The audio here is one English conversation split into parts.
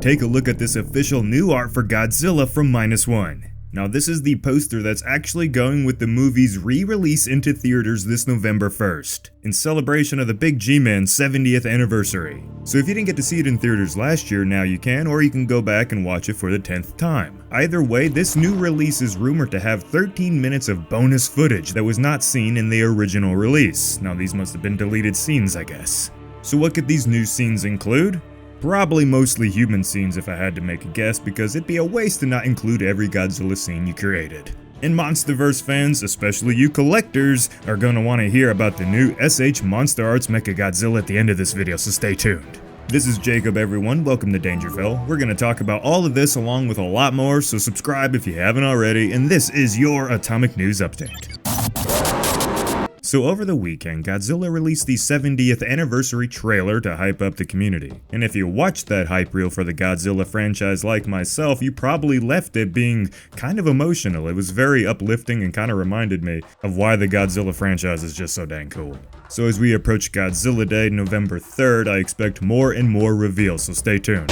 Take a look at this official new art for Godzilla from -1. Now this is the poster that's actually going with the movie's re-release into theaters this November 1st, in celebration of the Big G-Man's 70th anniversary. So if you didn't get to see it in theaters last year, now you can, or you can go back and watch it for the 10th time. Either way, this new release is rumored to have 13 minutes of bonus footage that was not seen in the original release. Now these must have been deleted scenes, I guess. So what could these new scenes include? Probably mostly human scenes if I had to make a guess, because it'd be a waste to not include every Godzilla scene you created. And Monsterverse fans, especially you collectors, are gonna want to hear about the new SH Monster Arts Mechagodzilla at the end of this video, so stay tuned. This is Jacob everyone, welcome to Dangerville. We're gonna talk about all of this along with a lot more, so subscribe if you haven't already, and this is your Atomic News Update. So over the weekend, Godzilla released the 70th anniversary trailer to hype up the community. And if you watched that hype reel for the Godzilla franchise like myself, you probably left it being kind of emotional. It was very uplifting and kind of reminded me of why the Godzilla franchise is just so dang cool. So as we approach Godzilla Day, November 3rd, I expect more and more reveals, so stay tuned.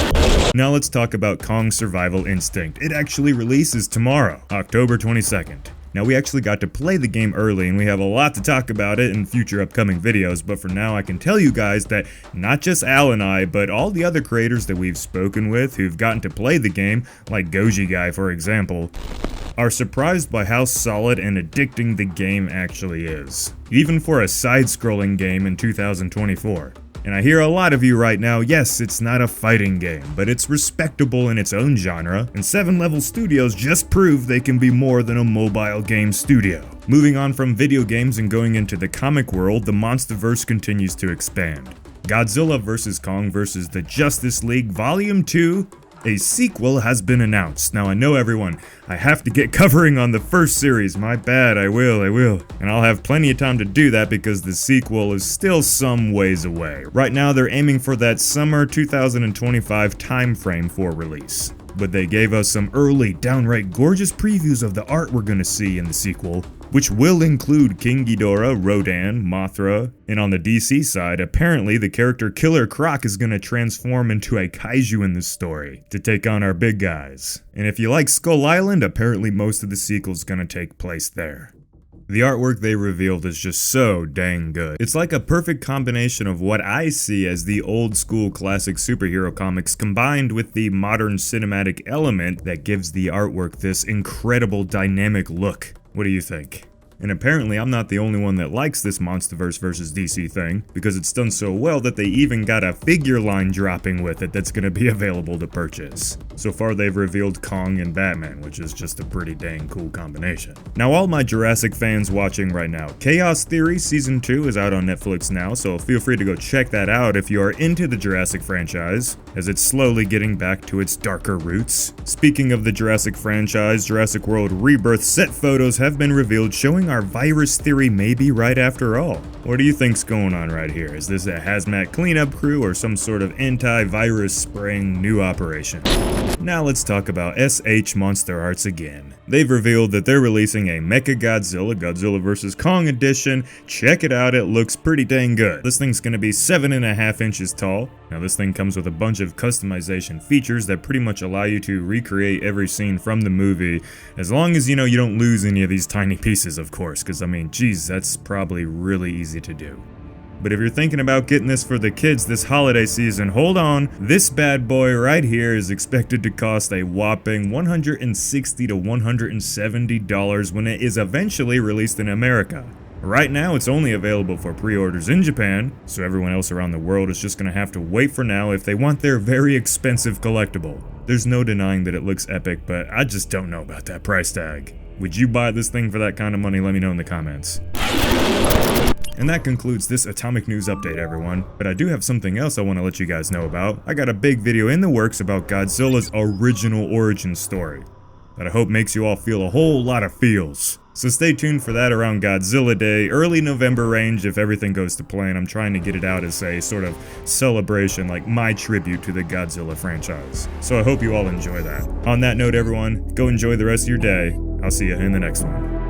Now let's talk about Kong's Survival Instinct. It actually releases tomorrow, October 22nd. Now we actually got to play the game early and we have a lot to talk about it in future upcoming videos, but for now I can tell you guys that not just Al and I, but all the other creators that we've spoken with who've gotten to play the game, like Goji Guy for example, are surprised by how solid and addicting the game actually is, even for a side-scrolling game in 2024. And I hear a lot of you right now, yes, it's not a fighting game, but it's respectable in its own genre, and 7 Level Studios just proved they can be more than a mobile game studio. Moving on from video games and going into the comic world, the Monsterverse continues to expand. Godzilla vs. Kong vs. the Justice League Volume 2, a sequel has been announced. Now I know everyone, I have to get covering on the first series, my bad, I will. And I'll have plenty of time to do that because the sequel is still some ways away. Right now they're aiming for that summer 2025 timeframe for release. But they gave us some early, downright gorgeous previews of the art we're gonna see in the sequel, which will include King Ghidorah, Rodan, Mothra, and on the DC side, apparently the character Killer Croc is gonna transform into a kaiju in this story to take on our big guys. And if you like Skull Island, apparently most of the sequel's gonna take place there. The artwork they revealed is just so dang good. It's like a perfect combination of what I see as the old school classic superhero comics combined with the modern cinematic element that gives the artwork this incredible dynamic look. What do you think? And apparently I'm not the only one that likes this Monsterverse vs. DC thing, because it's done so well that they even got a figure line dropping with it that's gonna be available to purchase. So far they've revealed Kong and Batman, which is just a pretty dang cool combination. Now all my Jurassic fans watching right now, Chaos Theory Season 2 is out on Netflix now, so feel free to go check that out if you are into the Jurassic franchise, as it's slowly getting back to its darker roots. Speaking of the Jurassic franchise, Jurassic World Rebirth set photos have been revealed showing our virus theory may be right after all. What do you think's going on right here? Is this a hazmat cleanup crew or some sort of anti-virus spraying new operation? Now let's talk about SH Monster Arts again. They've revealed that they're releasing a Mechagodzilla, Godzilla vs. Kong edition. Check it out, it looks pretty dang good. This thing's gonna be 7.5 inches tall. Now this thing comes with a bunch of customization features that pretty much allow you to recreate every scene from the movie, as long as you don't lose any of these tiny pieces, of course, because I mean, geez, that's probably really easy to do. But if you're thinking about getting this for the kids this holiday season, hold on, this bad boy right here is expected to cost a whopping $160 to $170 when it is eventually released in America. Right now it's only available for pre-orders in Japan, so everyone else around the world is just gonna have to wait for now if they want their very expensive collectible. There's no denying that it looks epic, but I just don't know about that price tag. Would you buy this thing for that kind of money? Let me know in the comments. And that concludes this Atomic News Update, everyone. But I do have something else I want to let you guys know about. I got a big video in the works about Godzilla's original origin story that I hope makes you all feel a whole lot of feels. So stay tuned for that around Godzilla Day, early November range if everything goes to plan. I'm trying to get it out as a sort of celebration, like my tribute to the Godzilla franchise. So I hope you all enjoy that. On that note, everyone, go enjoy the rest of your day. I'll see you in the next one.